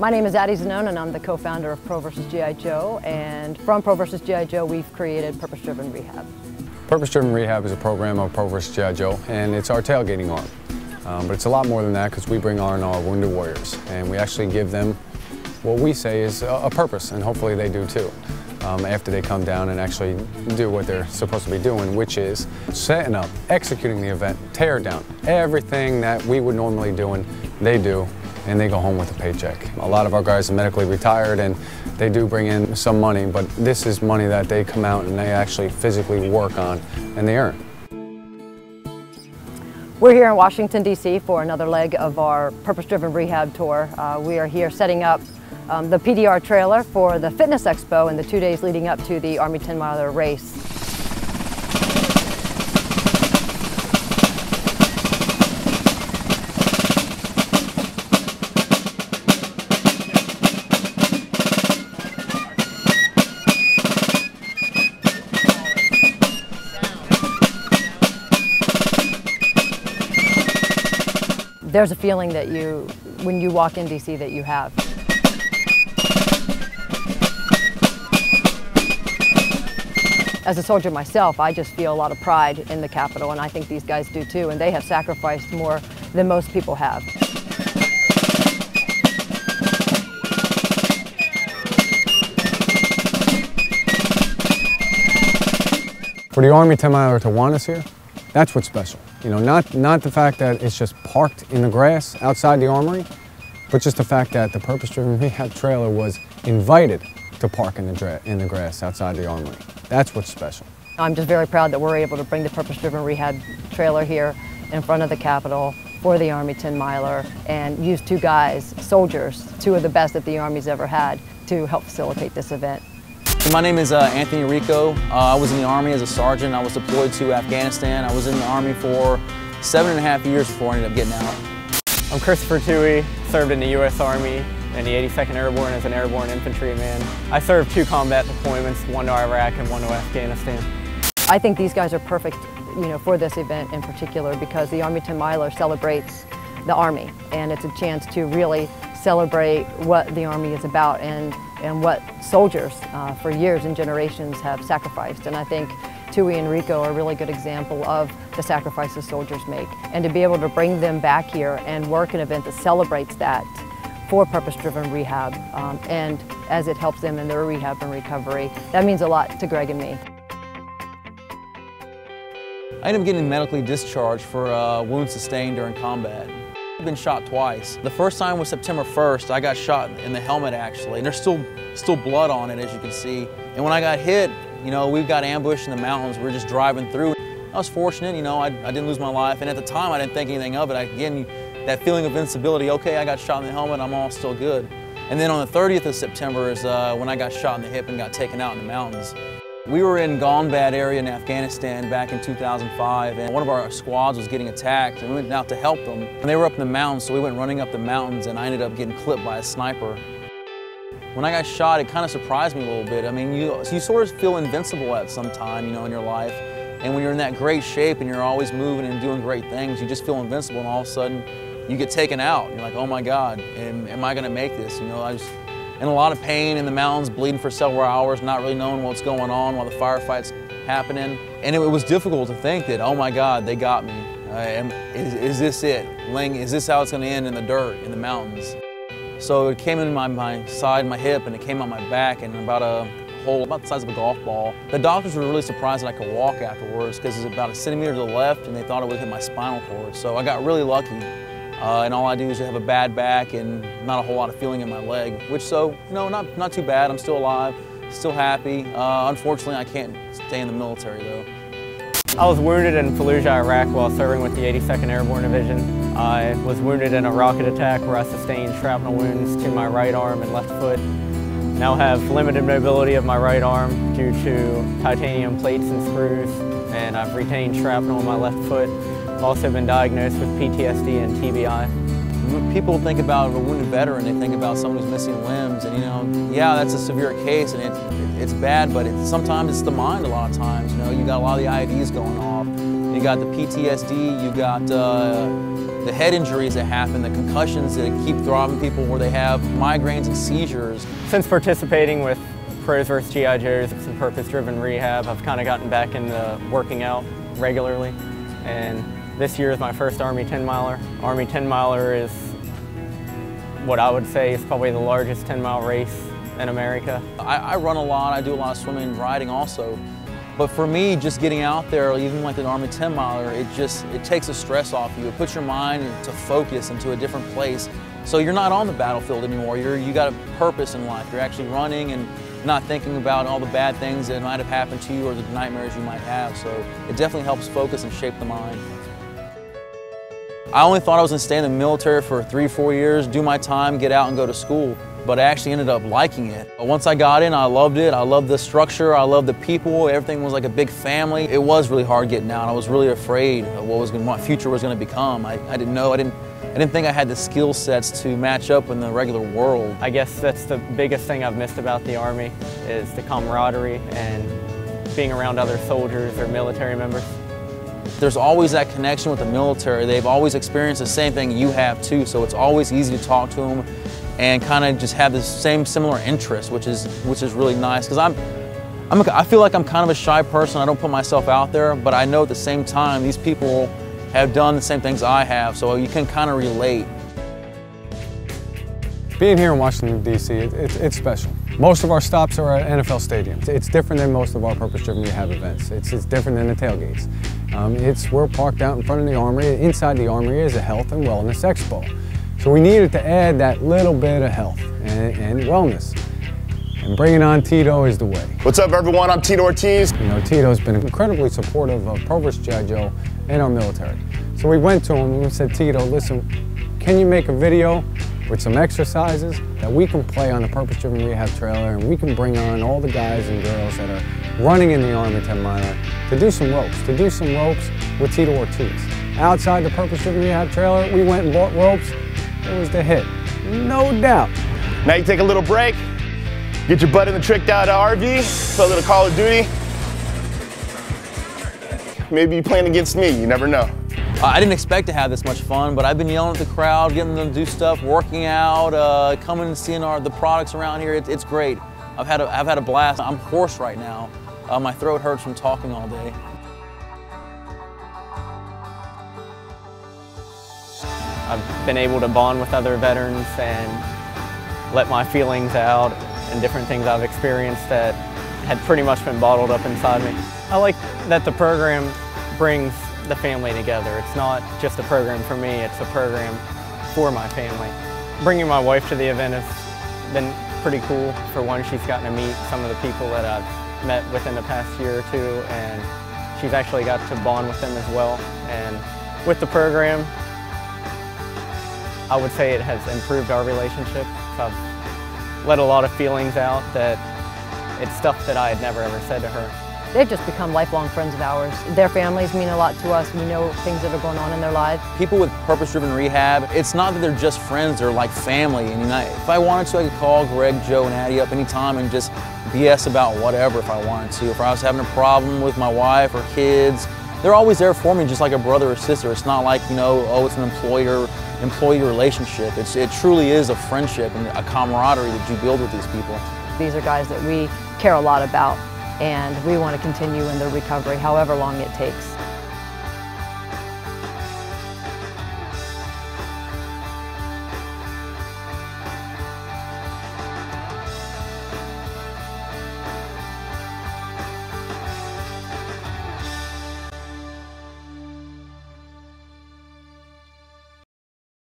My name is Addie Zanone and I'm the co-founder of Pro vs. G.I. Joe, and from Pro vs. G.I. Joe we've created Purpose Driven Rehab. Purpose Driven Rehab is a program of Pro vs. G.I. Joe, and it's our tailgating arm. But it's a lot more than that, because we bring on our wounded warriors and we actually give them what we say is a purpose, and hopefully they do too. After they come down and actually do what they're supposed to be doing, which is setting up, executing the event, tear down, everything that we would normally do, and they do, and they go home with a paycheck. A lot of our guys are medically retired and they do bring in some money, but this is money that they come out and they actually physically work on and they earn. We're here in Washington, D.C. for another leg of our Purpose Driven Rehab tour. We are here setting up the PDR trailer for the Fitness Expo in the 2 days leading up to the Army 10-miler race. There's a feeling that when you walk in DC, that you have. As a soldier myself, I just feel a lot of pride in the Capitol, and I think these guys do too, and they have sacrificed more than most people have. For the Army 10-miler to want us here, that's what's special. You know, not the fact that it's just parked in the grass outside the armory, but just the fact that the Purpose Driven Rehab trailer was invited to park in the grass outside the armory. That's what's special. I'm just very proud that we're able to bring the Purpose Driven Rehab trailer here in front of the Capitol for the Army 10-miler and use two guys, soldiers, two of the best that the Army's ever had, to help facilitate this event. My name is Anthony Rico. I was in the Army as a sergeant. I was deployed to Afghanistan. I was in the Army for 7.5 years before I ended up getting out. I'm Christopher Toey, served in the U.S. Army and the 82nd Airborne as an airborne infantryman. I served 2 combat deployments, one to Iraq and one to Afghanistan. I think these guys are perfect, for this event in particular, because the Army 10-miler celebrates the Army, and it's a chance to really celebrate what the Army is about and what soldiers for years and generations have sacrificed. And I think Toey and Rico are a really good example of the sacrifices soldiers make. And to be able to bring them back here and work an event that celebrates that for Purpose Driven Rehab, and as it helps them in their rehab and recovery, that means a lot to Greg and me. I ended up getting medically discharged for wounds sustained during combat. I've been shot twice. The first time was September 1st. I got shot in the helmet actually, and there's still blood on it, as you can see. And when I got hit, we got ambushed in the mountains. We were just driving through. I was fortunate, I didn't lose my life, and at the time I didn't think anything of it. Again, that feeling of invincibility, okay, I got shot in the helmet, I'm all still good. And then on the 30th of September is when I got shot in the hip and got taken out in the mountains. We were in Gonbad area in Afghanistan back in 2005, and one of our squads was getting attacked, and we went out to help them. And they were up in the mountains, so we went running up the mountains, and I ended up getting clipped by a sniper. When I got shot, it kind of surprised me a little bit. I mean, you sort of feel invincible at some time, in your life. And when you're in that great shape and you're always moving and doing great things, you just feel invincible, and all of a sudden, you get taken out. You're like, oh my God, am I gonna make this? I was in a lot of pain in the mountains, bleeding for several hours, not really knowing what's going on while the firefight's happening. And it was difficult to think that, oh my God, they got me. Is this it? Is this how it's gonna end in the dirt, in the mountains? So it came in my side, my hip, and it came out my back, and about a hole about the size of a golf ball. The doctors were really surprised that I could walk afterwards, because it was about 1 centimeter to the left, and they thought it would hit my spinal cord. So I got really lucky. And all I do is have a bad back and not a whole lot of feeling in my leg, not too bad. I'm still alive, still happy. Unfortunately, I can't stay in the military though. I was wounded in Fallujah, Iraq while serving with the 82nd Airborne Division. I was wounded in a rocket attack where I sustained shrapnel wounds to my right arm and left foot. Now have limited mobility of my right arm due to titanium plates and screws, and I've retained shrapnel in my left foot. I've also been diagnosed with PTSD and TBI. People think about a wounded veteran, they think about someone who's missing limbs, and you know, yeah, that's a severe case, and it's bad, but sometimes it's the mind a lot of times. You know, you got a lot of the IEDs going off, you got the PTSD, you got the head injuries that happen, the concussions that keep throbbing people where they have migraines and seizures. Since participating with Pros vs. GI Joes and purpose-driven rehab, I've kind of gotten back into working out regularly, and this year is my first Army 10-miler. Army 10-miler is what I would say is probably the largest 10-mile race in America. I run a lot, I do a lot of swimming and riding also. But for me, just getting out there, even like the Army 10-miler, it takes the stress off you. It puts your mind to focus into a different place. So you're not on the battlefield anymore. You got a purpose in life. You're actually running and not thinking about all the bad things that might have happened to you or the nightmares you might have. So it definitely helps focus and shape the mind. I only thought I was going to stay in the military for 3-4 years, do my time, get out and go to school, but I actually ended up liking it. Once I got in, I loved it. I loved the structure, I loved the people, everything was like a big family. It was really hard getting out. I was really afraid of what my future was going to become. I didn't know, I didn't think I had the skill sets to match up in the regular world. I guess that's the biggest thing I've missed about the Army is the camaraderie and being around other soldiers or military members. There's always that connection with the military. They've always experienced the same thing you have too, so it's always easy to talk to them and kind of just have the same similar interests, which is really nice. Because I feel like I'm kind of a shy person. I don't put myself out there, but I know at the same time these people have done the same things I have, so you can kind of relate. Being here in Washington, D.C., it's special. Most of our stops are at NFL stadiums. It's different than most of our purpose-driven rehab events. It's different than the tailgates. We're parked out in front of the Armory. Inside the Armory is a health and wellness expo. So we needed to add that little bit of health and wellness. And bringing on Tito is the way. What's up, everyone? I'm Tito Ortiz. You know, Tito's been incredibly supportive of Pro vs. GI Joe and our military. So we went to him and we said, Tito, listen, can you make a video with some exercises that we can play on the purpose-driven rehab trailer, and we can bring on all the guys and girls that are running in the Army 10-miler to do some ropes with Tito Ortiz. Outside the purpose-driven rehab trailer, we went and bought ropes. It was the hit, no doubt. Now you take a little break, get your butt in the tricked out RV, play a little Call of Duty. Maybe you're playing against me, you never know. I didn't expect to have this much fun, but I've been yelling at the crowd, getting them to do stuff, working out, coming and seeing the products around here. It's great. I've had a blast. I'm hoarse right now. My throat hurts from talking all day. I've been able to bond with other veterans and let my feelings out and different things I've experienced that had pretty much been bottled up inside me. I like that the program brings the family together. It's not just a program for me, it's a program for my family. Bringing my wife to the event has been pretty cool. For one, she's gotten to meet some of the people that I've met within the past year or two, and she's actually got to bond with them as well. And with the program, I would say it has improved our relationship. I've let a lot of feelings out that it's stuff that I had never ever said to her. They've just become lifelong friends of ours. Their families mean a lot to us. We know things that are going on in their lives. People with purpose-driven rehab, it's not that they're just friends, they're like family. And if I wanted to, I could call Greg, Joe, and Addie up anytime and just BS about whatever if I wanted to. If I was having a problem with my wife or kids, they're always there for me just like a brother or sister. It's not like, you know, oh, it's an employee relationship. It truly is a friendship and a camaraderie that you build with these people. These are guys that we care a lot about, and we want to continue in their recovery however long it takes.